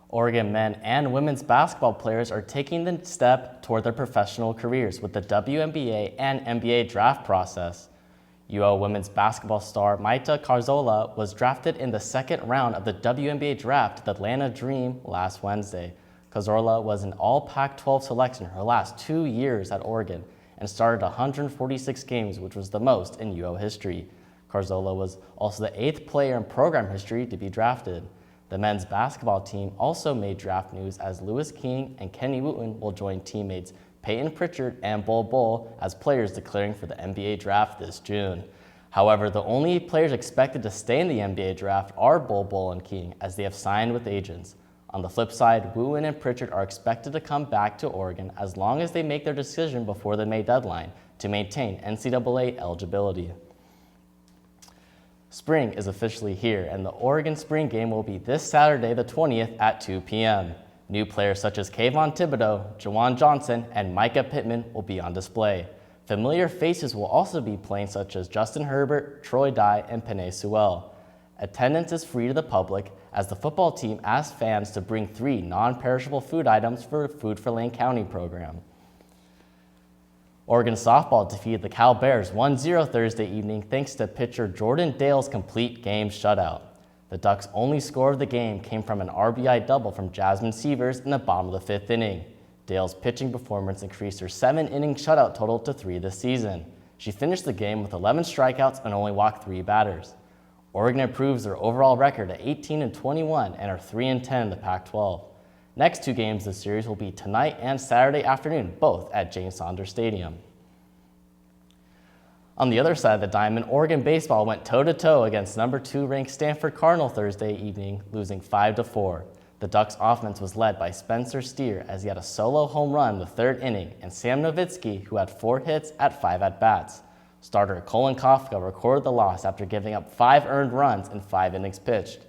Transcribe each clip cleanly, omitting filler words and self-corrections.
Oregon men and women's basketball players are taking the step toward their professional careers with the WNBA and NBA draft process. UO women's basketball star Maita Carzola was drafted in the second round of the WNBA draft to the Atlanta Dream last Wednesday. Carzola was an all Pac-12 selection her last 2 years at Oregon and started 146 games, which was the most in UO history. Carzola was also the 8th player in program history to be drafted. The men's basketball team also made draft news as Lewis King and Kenny Wooten will join teammates Peyton Pritchard and Bol Bol as players declaring for the NBA draft this June. However, the only players expected to stay in the NBA draft are Bol Bol and King, as they have signed with agents. On the flip side, Wooten and Pritchard are expected to come back to Oregon as long as they make their decision before the May deadline to maintain NCAA eligibility. Spring is officially here, and the Oregon Spring Game will be this Saturday the 20th at 2 p.m. New players such as Kayvon Thibodeau, Jawan Johnson, and Micah Pittman will be on display. Familiar faces will also be playing, such as Justin Herbert, Troy Dye, and Penei Sewell. Attendance is free to the public, as the football team asked fans to bring 3 non-perishable food items for the Food for Lane County program. Oregon softball defeated the Cal Bears 1-0 Thursday evening thanks to pitcher Jordan Dale's complete game shutout. The Ducks' only score of the game came from an RBI double from Jasmine Severs in the bottom of the 5th inning. Dale's pitching performance increased her 7-inning shutout total to 3 this season. She finished the game with 11 strikeouts and only walked 3 batters. Oregon improves their overall record at 18-21 and are 3-10 in the Pac-12. Next 2 games of the series will be tonight and Saturday afternoon, both at James Saunders Stadium. On the other side of the diamond, Oregon baseball went toe-to-toe against number 2 ranked Stanford Cardinal Thursday evening, losing 5-4. The Ducks' offense was led by Spencer Steer as he had a solo home run in the 3rd inning, and Sam Nowitzki, who had 4 hits at 5 at-bats. Starter Colin Kafka recorded the loss after giving up 5 earned runs in 5 innings pitched.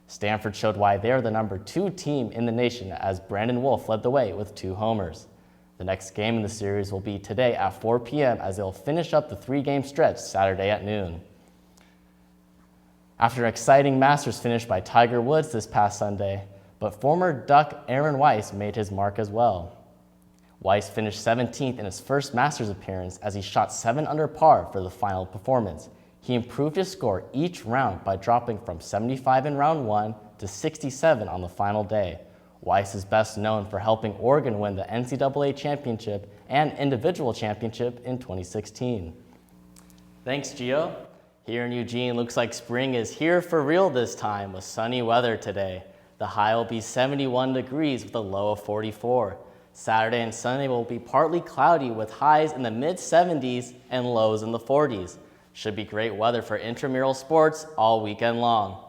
Stanford showed why they are the number 2 team in the nation as Brandon Wolf led the way with 2 homers. The next game in the series will be today at 4 p.m. as they'll finish up the 3-game stretch Saturday at noon. After an exciting Masters finish by Tiger Woods this past Sunday, but former Duck Aaron Weiss made his mark as well. Weiss finished 17th in his first Masters appearance as he shot 7 under par for the final performance. He improved his score each round by dropping from 75 in round 1 to 67 on the final day. Weiss is best known for helping Oregon win the NCAA championship and individual championship in 2016. Thanks, Gio. Here in Eugene, looks like spring is here for real this time with sunny weather today. The high will be 71 degrees with a low of 44. Saturday and Sunday will be partly cloudy with highs in the mid-70s and lows in the 40s. Should be great weather for intramural sports all weekend long.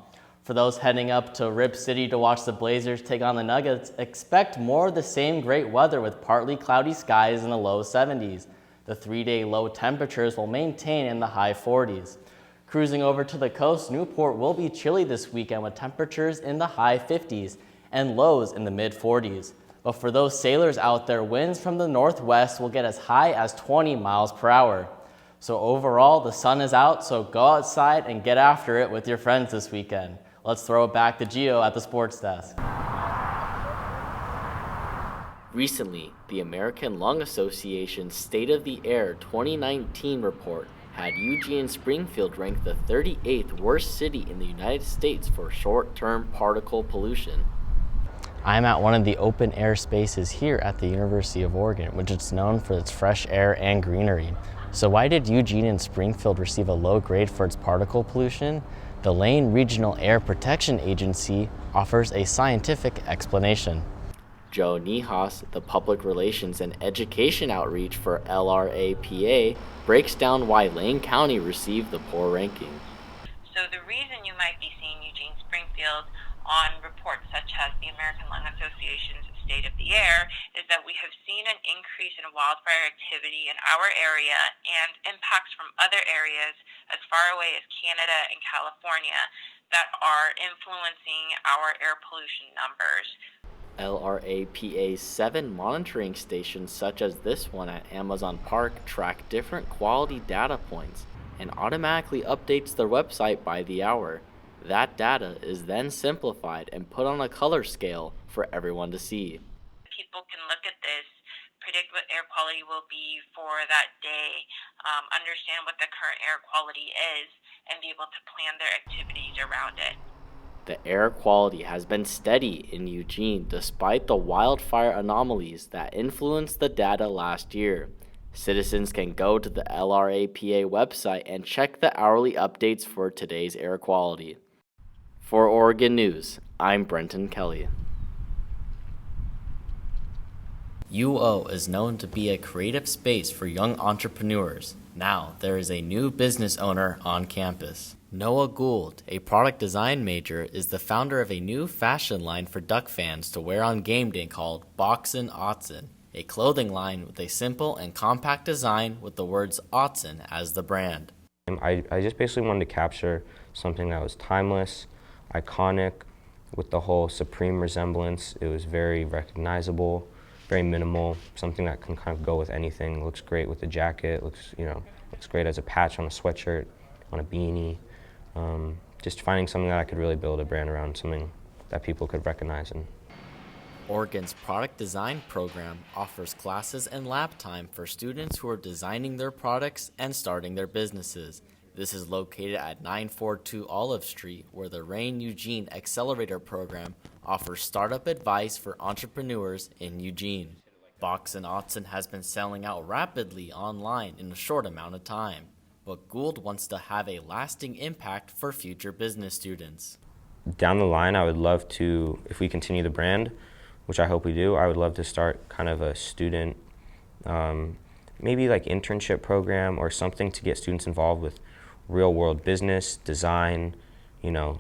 For those heading up to Rip City to watch the Blazers take on the Nuggets, expect more of the same great weather with partly cloudy skies in the low 70s. The 3-day low temperatures will maintain in the high 40s. Cruising over to the coast, Newport will be chilly this weekend with temperatures in the high 50s and lows in the mid 40s. But for those sailors out there, winds from the northwest will get as high as 20 miles per hour. So overall, the sun is out, so go outside and get after it with your friends this weekend. Let's throw it back to Gio at the sports desk. Recently, the American Lung Association's State of the Air 2019 report had Eugene and Springfield ranked the 38th worst city in the United States for short-term particle pollution. I'm at one of the open air spaces here at the University of Oregon, which is known for its fresh air and greenery. So why did Eugene and Springfield receive a low grade for its particle pollution? The Lane Regional Air Protection Agency offers a scientific explanation. Joe Nihas, the Public Relations and Education Outreach for LRAPA, breaks down why Lane County received the poor ranking. So the reason you might be seeing Eugene Springfield on reports such as the American Lung Association's State of the Air is that we have seen an increase in wildfire activity in our area and impacts from other areas as far away as Canada and California that are influencing our air pollution numbers. LRAPA's 7 monitoring stations such as this one at Amazon Park track different quality data points and automatically updates their website by the hour. That data is then simplified and put on a color scale for everyone to see. People can look at this, predict what air quality will be for that day, understand what the current air quality is, and be able to plan their activities around it. The air quality has been steady in Eugene despite the wildfire anomalies that influenced the data last year. Citizens can go to the LRAPA website and check the hourly updates for today's air quality. For Oregon News, I'm Brenten Kelly. UO is known to be a creative space for young entrepreneurs. Now, there is a new business owner on campus. Noah Gould, a product design major, is the founder of a new fashion line for Duck fans to wear on game day called Boxin' Autzen, a clothing line with a simple and compact design with the words Autzen as the brand. I just basically wanted to capture something that was timeless, iconic, with the whole Supreme resemblance. It was very recognizable, very minimal, something that can kind of go with anything. Looks great with a jacket, looks great as a patch on a sweatshirt, on a beanie. Just finding something that I could really build a brand around, something that people could recognize. Oregon's product design program offers classes and lab time for students who are designing their products and starting their businesses. This is located at 942 Olive Street, where the Rain Eugene Accelerator Program offers startup advice for entrepreneurs in Eugene. Boxin' Autzen has been selling out rapidly online in a short amount of time, but Gould wants to have a lasting impact for future business students. Down the line, I would love to, if we continue the brand, which I hope we do, I would love to start kind of a student, maybe like internship program or something to get students involved with real world business, design,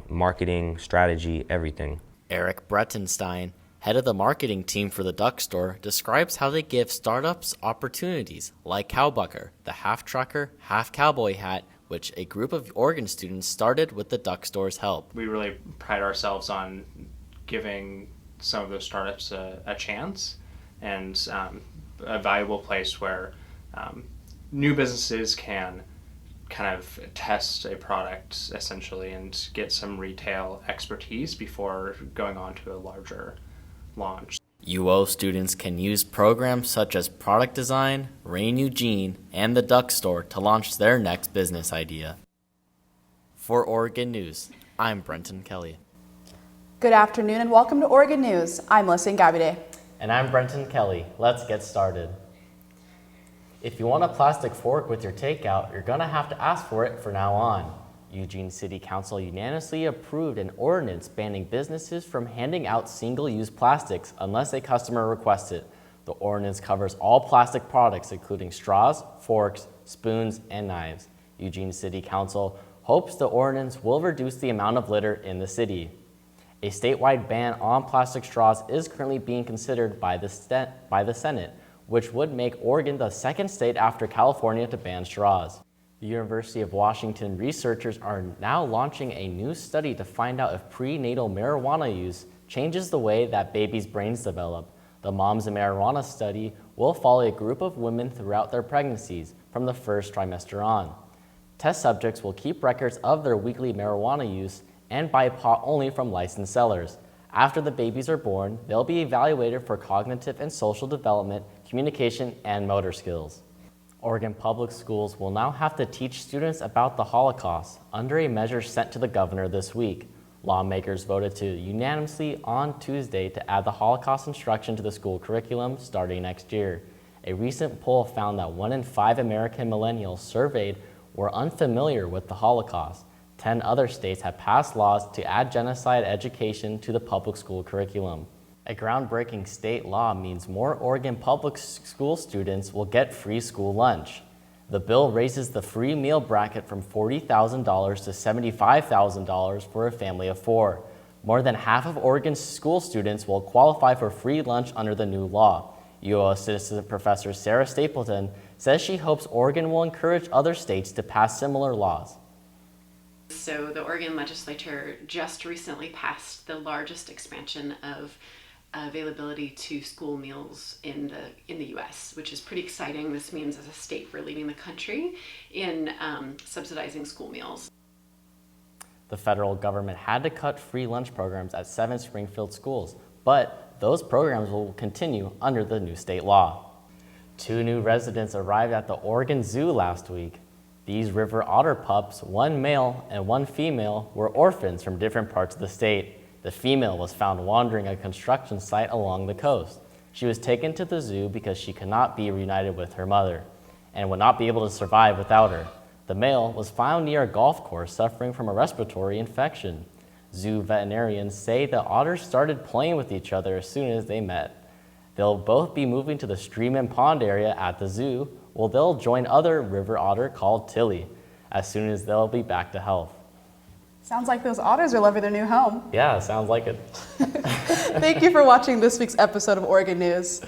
marketing, strategy, everything. Eric Bretenstein, head of the marketing team for the Duck Store, describes how they give startups opportunities like Cowbucker, the half trucker, half cowboy hat, which a group of Oregon students started with the Duck Store's help. We really pride ourselves on giving some of those startups a chance and a valuable place where new businesses can kind of test a product essentially and get some retail expertise before going on to a larger launch. UO students can use programs such as product design, Rain Eugene, and the Duck Store to launch their next business idea. For Oregon News, I'm Brenten Kelly. Good afternoon and welcome to Oregon News. I'm Leslie Ngabide. And I'm Brenten Kelly. Let's get started. If you want a plastic fork with your takeout, you're going to have to ask for it from now on. Eugene City Council unanimously approved an ordinance banning businesses from handing out single-use plastics unless a customer requests it. The ordinance covers all plastic products, including straws, forks, spoons, and knives. Eugene City Council hopes the ordinance will reduce the amount of litter in the city. A statewide ban on plastic straws is currently being considered by the Senate, which would make Oregon the second state after California to ban straws. The University of Washington researchers are now launching a new study to find out if prenatal marijuana use changes the way that babies' brains develop. The Moms and Marijuana study will follow a group of women throughout their pregnancies from the first trimester on. Test subjects will keep records of their weekly marijuana use and buy pot only from licensed sellers. After the babies are born, they'll be evaluated for cognitive and social development, communication, and motor skills. Oregon Public Schools will now have to teach students about the Holocaust under a measure sent to the governor this week. Lawmakers voted to unanimously on Tuesday to add the Holocaust instruction to the school curriculum starting next year. A recent poll found that 1 in 5 American millennials surveyed were unfamiliar with the Holocaust. 10 other states have passed laws to add genocide education to the public school curriculum. A groundbreaking state law means more Oregon public school students will get free school lunch. The bill raises the free meal bracket from $40,000 to $75,000 for a family of 4. More than half of Oregon's school students will qualify for free lunch under the new law. UO Assistant Professor Sarah Stapleton says she hopes Oregon will encourage other states to pass similar laws. So the Oregon legislature just recently passed the largest expansion of availability to school meals in the U.S., which is pretty exciting. This means as a state we're leading the country in subsidizing school meals. The federal government had to cut free lunch programs at 7 Springfield schools, but those programs will continue under the new state law. 2 new residents arrived at the Oregon Zoo last week. These river otter pups, 1 male and 1 female, were orphans from different parts of the state. The female was found wandering a construction site along the coast. She was taken to the zoo because she could not be reunited with her mother and would not be able to survive without her. The male was found near a golf course suffering from a respiratory infection. Zoo veterinarians say the otters started playing with each other as soon as they met. They'll both be moving to the stream and pond area at the zoo, while they'll join other river otter called Tilly as soon as they'll be back to health. Sounds like those otters are loving their new home. Yeah, sounds like it. Thank you for watching this week's episode of Oregon News.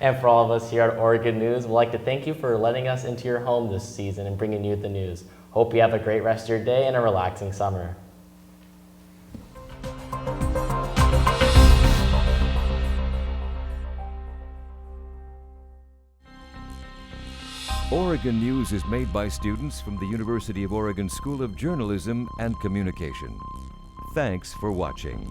And for all of us here at Oregon News, we'd like to thank you for letting us into your home this season and bringing you the news. Hope you have a great rest of your day and a relaxing summer. Oregon News is made by students from the University of Oregon School of Journalism and Communication. Thanks for watching.